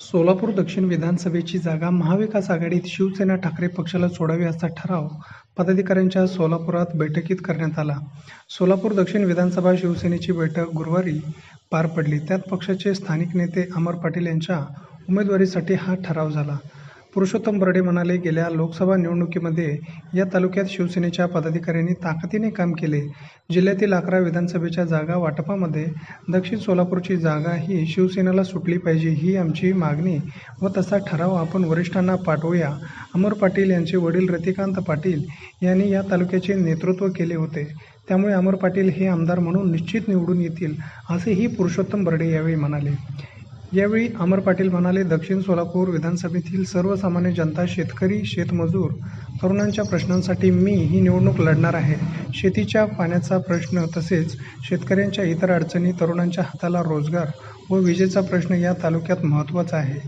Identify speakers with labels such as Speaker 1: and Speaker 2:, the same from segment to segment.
Speaker 1: सोलापूर दक्षिण विधानसभेची जागा महाविकास आघाडीत शिवसेना ठाकरे पक्षाला सोडावी असा ठराव पदाधिकाऱ्यांच्या सोलापुरात बैठकीत करण्यात आला. सोलापूर दक्षिण विधानसभा शिवसेनेची बैठक गुरुवारी पार पडली. त्यात पक्षाचे स्थानिक नेते अमर पाटील यांच्या उमेदवारीसाठी हा ठराव झाला. पुरुषोत्तम बरडे म्हणाले, गेल्या लोकसभा निवडणुकीमध्ये या तालुक्यात शिवसेनेच्या पदाधिकाऱ्यांनी ताकदीने काम केले. जिल्ह्यातील 11 विधानसभेच्या जागा वाटपामध्ये दक्षिण सोलापूरची जागा ही शिवसेनेला सुटली पाहिजे, ही आमची मागणी व तसा ठराव आपण वरिष्ठांना पाठवूया. अमर पाटील यांचे वडील रतिकांत पाटील यांनी या तालुक्याचे नेतृत्व केले होते. त्यामुळे अमर पाटील हे आमदार म्हणून निश्चित निवडून येतील, असेही पुरुषोत्तम बरडे यावेळी म्हणाले. यावेळी अमर पाटील म्हणाले, दक्षिण सोलापूर विधानसभेतील सर्वसामान्य जनता, शेतकरी, शेतमजूर, तरुणांच्या प्रश्नांसाठी मी ही निवडणूक लढणार आहे. शेतीच्या पाण्याचा प्रश्न तसेच शेतकऱ्यांच्या इतर अडचणी, तरुणांच्या हाताला रोजगार व विजेचा प्रश्न या तालुक्यात महत्त्वाचा आहे.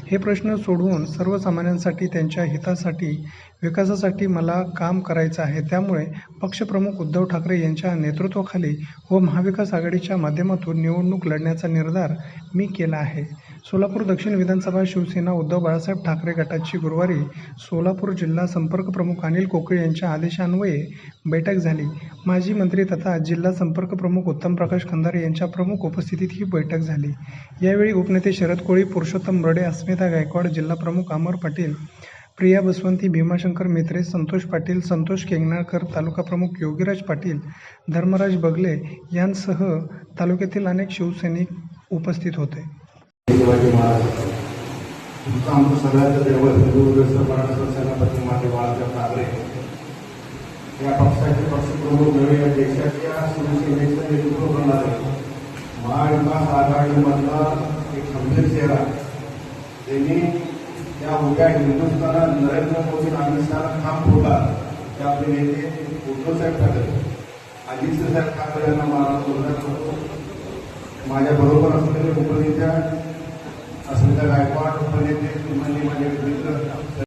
Speaker 1: हे प्रश्न सोडवून सर्वसामान्यांसाठी, त्यांच्या हितासाठी, विकासासाठी मला काम करायचं आहे. त्यामुळे पक्षप्रमुख उद्धव ठाकरे यांच्या नेतृत्वाखाली व महाविकास आघाडीच्या माध्यमातून निवडणूक लढण्याचा निर्धार मी केला आहे. सोलापूर दक्षिण विधानसभा शिवसेना उद्धव बाळासाहेब ठाकरे गटाची गुरुवारी सोलापूर जिल्हा संपर्क प्रमुख अनिल कोकळे यांच्या आदेशान्वये बैठक झाली. माजी मंत्री तथा जिल्हा संपर्क प्रमुख उत्तम प्रकाश खंदारे यांच्या प्रमुख उपस्थितीत ही बैठक झाली. यावेळी उपनेते शरद कोळी, पुरुषोत्तम बरडे, अस्मिता गायकवाड, जिल्हा प्रमुख अमर पाटील, प्रिया बसवंती, भीमाशंकर मेत्रे, संतोष पाटील, संतोष केंगणाळकर, तालुका प्रमुख योगीराज पाटील, धर्मराज बगले यांसह तालुक्यातील अनेक शिवसैनिक उपस्थित होते.
Speaker 2: या पक्षाचे पक्षप्रमुख नव्हे, या देशाच्या शिवसेनेचं नेतृत्व करणारे महाविकास आघाडीमधला एक खंबीर चेहरा, त्यांनी त्या उद्या हिंदुस्थानात नरेंद्र मोदी अमित काम ठेवला. ते आपले नेते उद्धवसाहेब ठाकरे, आदित्यसाहेब ठाकरे यांना मला वंदन करतो. माझ्या बरोबर असलेले उपनेते